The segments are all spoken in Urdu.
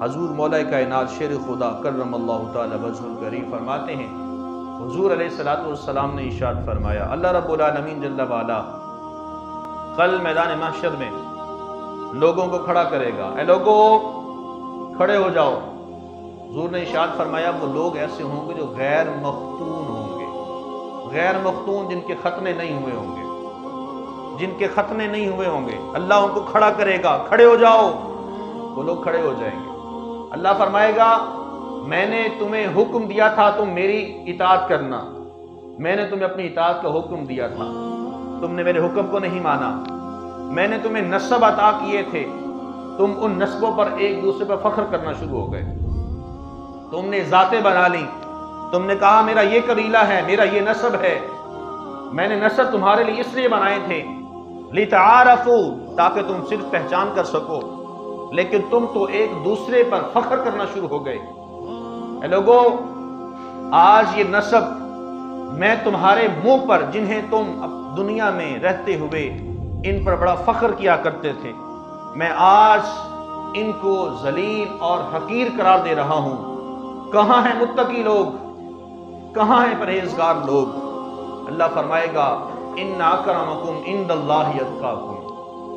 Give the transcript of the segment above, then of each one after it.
حضور مولا کائنات شیر خدا کرم اللہ تعالی وجہ الکریم فرماتے ہیں، حضور علیہ الصلوۃ والسلام نے ارشاد فرمایا، اللہ رب العالمین جل وعلا کل میدان محشر میں لوگوں کو کھڑا کرے گا، اے لوگوں کھڑے ہو جاؤ۔ حضور نے ارشاد فرمایا وہ لوگ ایسے ہوں گے جو غیر مختون ہوں گے، غیر مختون جن کے ختنے نہیں ہوئے ہوں گے، جن کے ختنے نہیں ہوئے ہوں گے، اللہ ان کو کھڑا کرے گا، کھڑے ہو جاؤ، وہ لوگ کھڑے ہو جائیں گے۔ اللہ فرمائے گا میں نے تمہیں حکم دیا تھا تم میری اطاعت کرنا، میں نے تمہیں اپنی اطاعت کا حکم دیا تھا، تم نے میرے حکم کو نہیں مانا، میں نے تمہیں نسب عطا کیے تھے، تم ان نسبوں پر ایک دوسرے پر فخر کرنا شروع ہو گئے، تم نے ذاتیں بنا لی، تم نے کہا میرا یہ قبیلہ ہے، میرا یہ نسب ہے، میں نے نسب تمہارے لیے اس لیے بنائے تھے لِتَعَارَفُوا تاکہ تم صرف پہچان کر سکو، لیکن تم تو ایک دوسرے پر فخر کرنا شروع ہو گئے۔ اے لوگو آج یہ نسب میں تمہارے منہ پر جنہیں تم دنیا میں رہتے ہوئے ان پر بڑا فخر کیا کرتے تھے، میں آج ان کو ذلیل اور حقیر قرار دے رہا ہوں۔ کہاں ہیں متقی لوگ، کہاں ہیں پرہیزگار لوگ؟ اللہ فرمائے گا ان اکرمکم عند اللہ اتقاکم،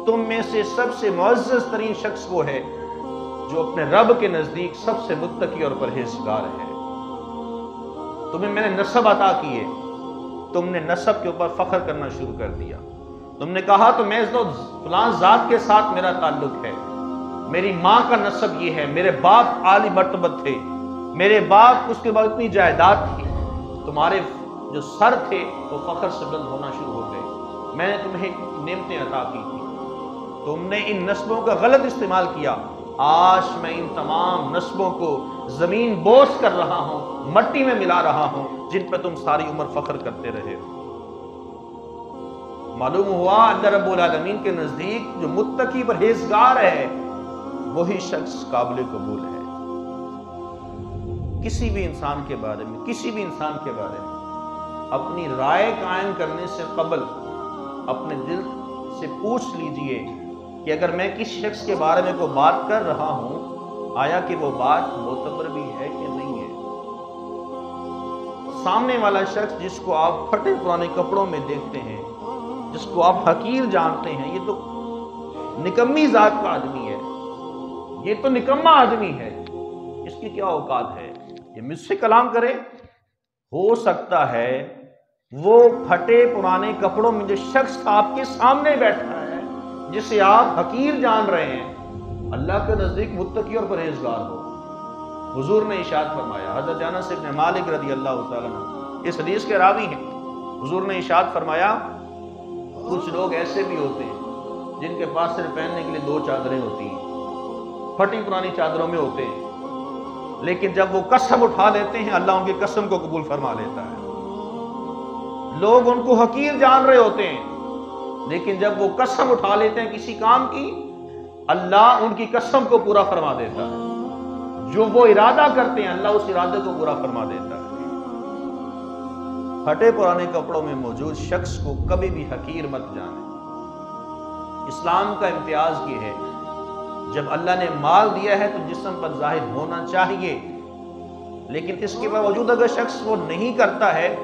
تم میں سے سب سے معزز ترین شخص وہ ہے جو اپنے رب کے نزدیک سب سے متقی اور پرہیزگار ہے۔ تمہیں میں نے نسب عطا کیے، تم نے نسب کے اوپر فخر کرنا شروع کر دیا، تم نے کہا تو میں تو فلاں ذات کے ساتھ میرا تعلق ہے، میری ماں کا نسب یہ ہے، میرے باپ عالی مرتبت تھے، میرے باپ اس کے بعد اتنی جائیداد تھی، تمہارے جو سر تھے وہ فخر سے بلند ہونا شروع ہو گئے، میں نے تمہیں نعمتیں عطا کی تھی، تم نے ان نسبوں کا غلط استعمال کیا، آج میں ان تمام نسبوں کو زمین بوس کر رہا ہوں، مٹی میں ملا رہا ہوں جن پہ تم ساری عمر فخر کرتے رہے ہو۔ معلوم ہوا اللہ رب العالمین کے نزدیک جو متقی پرہیزگار ہے وہی شخص قابل قبول ہے۔ کسی بھی انسان کے بارے میں اپنی رائے قائم کرنے سے قبل اپنے دل سے پوچھ لیجئے کہ اگر میں کسی شخص کے بارے میں کوئی بات کر رہا ہوں آیا کہ وہ بات معتبر بھی ہے کہ نہیں ہے۔ سامنے والا شخص جس کو آپ پھٹے پرانے کپڑوں میں دیکھتے ہیں، جس کو آپ حقیر جانتے ہیں، یہ تو نکمی ذات کا آدمی ہے، یہ تو نکما آدمی ہے، اس کی کیا اوقات ہے یہ مجھ سے کلام کرے؟ ہو سکتا ہے وہ پھٹے پرانے کپڑوں میں جو شخص آپ کے سامنے بیٹھا ہے جسے آپ حقیر جان رہے ہیں اللہ کے نزدیک متقی اور پرہیزگار ہو۔ حضور نے ارشاد فرمایا، حضرت انس بن مالک رضی اللہ تعالیٰ عنہ اس حدیث کے راوی ہیں، حضور نے ارشاد فرمایا کچھ لوگ ایسے بھی ہوتے ہیں جن کے پاس صرف پہننے کے لیے 2 چادریں ہوتی ہیں، پھٹی پرانی چادروں میں ہوتے ہیں، لیکن جب وہ قسم اٹھا لیتے ہیں اللہ ان کی قسم کو قبول فرما لیتا ہے۔ لوگ ان کو حقیر جان رہے ہوتے ہیں لیکن جب وہ قسم اٹھا لیتے ہیں کسی کام کی اللہ ان کی قسم کو پورا فرما دیتا ہے، جو وہ ارادہ کرتے ہیں اللہ اس ارادے کو پورا فرما دیتا ہے۔ پھٹے پرانے کپڑوں میں موجود شخص کو کبھی بھی حقیر مت جانے۔ اسلام کا امتیاز یہ ہے جب اللہ نے مال دیا ہے تو جسم پر ظاہر ہونا چاہیے، لیکن اس کے باوجود اگر شخص وہ نہیں کرتا ہے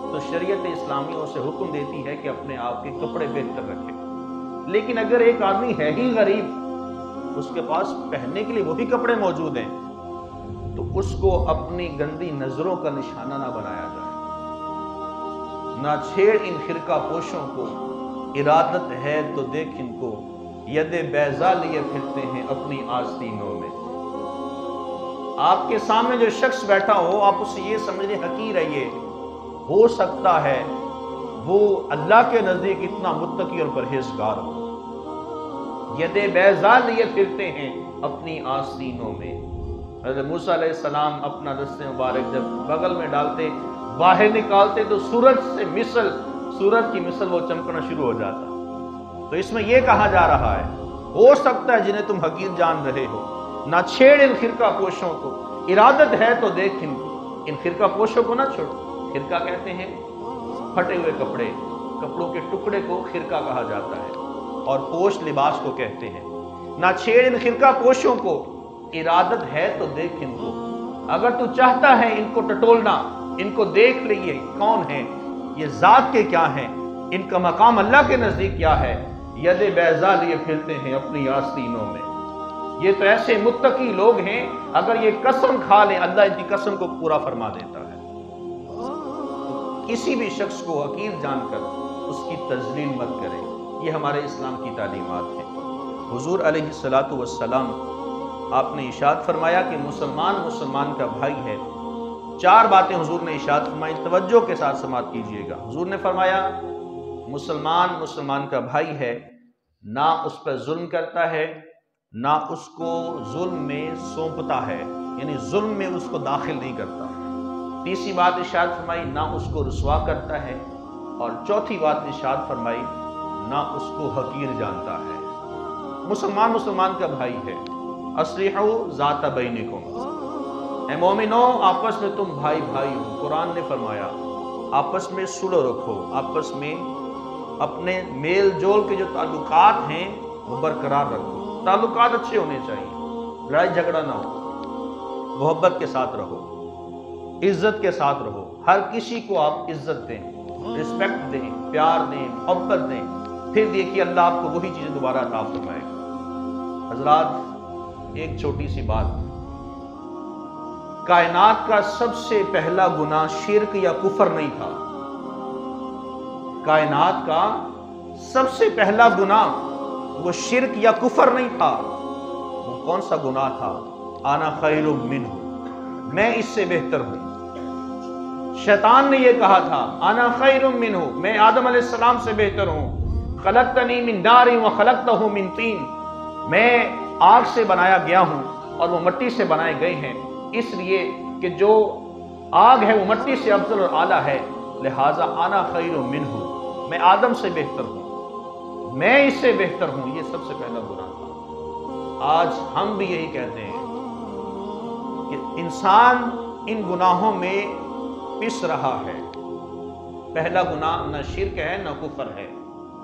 تو شریعت اسلامی اسے حکم دیتی ہے کہ اپنے آپ کے کپڑے بہتر رکھے۔ لیکن اگر ایک آدمی ہے ہی غریب، اس کے پاس پہننے کے لیے وہی کپڑے موجود ہیں، تو اس کو اپنی گندی نظروں کا نشانہ نہ بنایا جائے۔ نہ چھیڑ ان فرقہ پوشوں کو، ارادت ہے تو دیکھ ان کو، ید بیضا لیے پھرتے ہیں اپنی آستینوں میں۔ آپ کے سامنے جو شخص بیٹھا ہو آپ اسے یہ سمجھیں حقیر ہے، یہ ہو سکتا ہے وہ اللہ کے نزدیک اتنا متقی اور پرہیزگار ہو۔ ید بیضا لیے پھرتے ہیں اپنی آستینوں میں۔ حضرت موسیٰ علیہ السلام اپنا دست مبارک جب بغل میں ڈالتے باہر نکالتے تو سورج کی مثل وہ چمکنا شروع ہو جاتا۔ تو اس میں یہ کہا جا رہا ہے ہو سکتا ہے جنہیں تم حقیر جان رہے ہو نہ چھیڑ ان فرقہ پوشوں کو، ارادت ہے تو دیکھ ان فرقہ پوشوں کو نہ چھوڑو۔ فرقہ کہتے ہیں پھٹے ہوئے کپڑوں کے ٹکڑے کو خرقہ کہا جاتا ہے، اور پوش لباس کو کہتے ہیں۔ نہ چھیڑ ان خرقہ پوشوں کو، ارادت ہے تو دیکھ ان کو، اگر تو چاہتا ہے ان کو ٹٹولنا، ان کو دیکھ لیے کون ہیں، یہ ذات کے کیا ہیں، ان کا مقام اللہ کے نزدیک کیا ہے، ید بیضا لیے پھرتے ہیں اپنی آستینوں میں۔ یہ تو ایسے متقی لوگ ہیں، اگر یہ قسم کھا لیں اللہ ان کی قسم کو پورا فرما دیتا ہے۔ کسی بھی شخص کو حقیر جان کر اس کی تذلیل مت کرے، یہ ہمارے اسلام کی تعلیمات ہیں۔ حضور علیہ السلام آپ نے ارشاد فرمایا کہ مسلمان کا بھائی ہے۔ 4 باتیں حضور نے ارشاد فرمائی، توجہ کے ساتھ سماعت کیجئے گا۔ حضور نے فرمایا مسلمان کا بھائی ہے، نہ اس پر ظلم کرتا ہے، نہ اس کو ظلم میں سونپتا ہے، یعنی ظلم میں اس کو داخل نہیں کرتا۔ تیسری بات ارشاد فرمائی، نہ اس کو رسوا کرتا ہے، اور چوتھی بات ارشاد فرمائی، نہ اس کو حقیر جانتا ہے۔ مسلمان کا بھائی ہے۔ اصلحوا ذات بینکم، اے مومنو آپس میں تم بھائی ہو۔ قرآن نے فرمایا آپس میں صلح رکھو، آپس میں اپنے میل جول کے جو تعلقات ہیں وہ برقرار رکھو۔ تعلقات اچھے ہونے چاہیے، لڑائی جھگڑا نہ ہو، محبت کے ساتھ رہو، عزت کے ساتھ رہو، ہر کسی کو آپ عزت دیں، رسپیکٹ دیں، پیار دیں، محبت دیں، پھر دیکھیے اللہ آپ کو وہی چیزیں دوبارہ عطا فرمائے گا۔ حضرات ایک چھوٹی سی بات، کائنات کا سب سے پہلا گناہ شرک یا کفر نہیں تھا۔ کائنات کا سب سے پہلا گناہ وہ شرک یا کفر نہیں تھا۔ وہ کون سا گناہ تھا؟ انا خیر منہ، میں اس سے بہتر ہوں۔ شیطان نے یہ کہا تھا انا خیر منہ، میں آدم علیہ السلام سے بہتر ہوں۔ خلقتنی من نار وخلقتہ من طین، میں آگ سے بنایا گیا ہوں اور وہ مٹی سے بنائے گئے ہیں، اس لیے کہ جو آگ ہے وہ مٹی سے افضل اور اعلیٰ ہے، لہٰذا انا خیر منہ، میں آدم سے بہتر ہوں، میں اس سے بہتر ہوں۔ یہ سب سے پہلا گناہ تھا۔ آج ہم بھی یہی کہتے ہیں کہ انسان ان گناہوں میں پس رہا ہے۔ پہلا گناہ نہ شرک ہے نہ کفر ہے،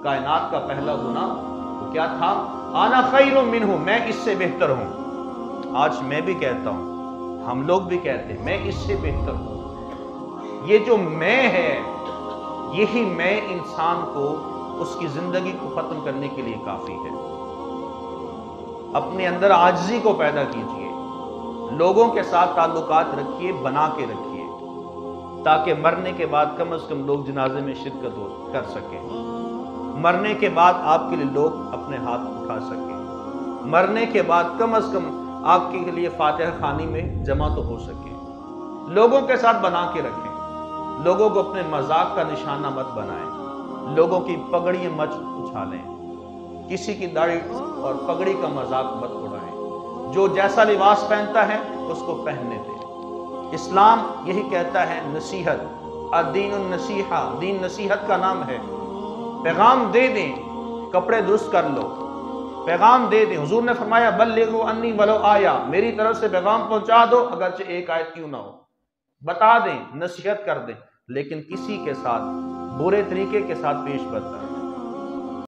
کائنات کا پہلا گناہ وہ کیا تھا؟ انا خیر منہ، میں اس سے بہتر ہوں۔ آج میں بھی کہتا ہوں، ہم لوگ بھی کہتے ہیں میں اس سے بہتر ہوں۔ یہ جو میں ہے، یہی میں انسان کو اس کی زندگی کو ختم کرنے کے لیے کافی ہے۔ اپنے اندر عاجزی کو پیدا کیجئے، لوگوں کے ساتھ تعلقات رکھیے، بنا کے رکھیے، تاکہ مرنے کے بعد کم از کم لوگ جنازے میں شرکت کر سکیں، مرنے کے بعد آپ کے لیے لوگ اپنے ہاتھ اٹھا سکیں، مرنے کے بعد کم از کم آپ کے لیے فاتحہ خوانی میں جمع تو ہو سکے۔ لوگوں کے ساتھ بنا کے رکھیں، لوگوں کو اپنے مذاق کا نشانہ مت بنائیں، لوگوں کی پگڑیاں مت اچھالیں، کسی کی داڑھی اور پگڑی کا مذاق مت اڑائیں، جو جیسا لباس پہنتا ہے اس کو پہننے دیں۔ اسلام یہی کہتا ہے نصیحت، الدین النصیحہ، دین نصیحت کا نام ہے۔ پیغام دے دیں، کپڑے درست کر لو، پیغام دے دیں۔ حضور نے فرمایا بلغوا انی ولو آیا، میری طرف سے پیغام پہنچا دو اگرچہ ایک آیت کیوں نہ ہو، بتا دیں، نصیحت کر دیں، لیکن کسی کے ساتھ برے طریقے کے ساتھ پیش مت کریں۔